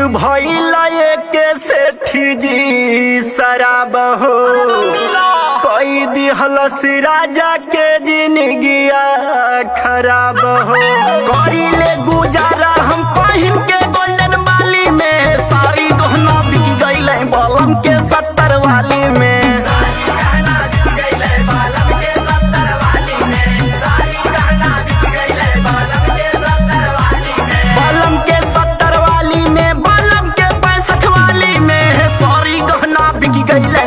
भइला के सेठी जी शराब हो कोई दिहलस राजा के जिंदगिया खराब हो। करिले गुजारा हम पहिन के गोल्डन बाली में, सारी गहना बिक गईले बलम के 70 वाली में। बलम के 70 वाली में, बलम के 65 वाली में, सारी गहना बिक गईले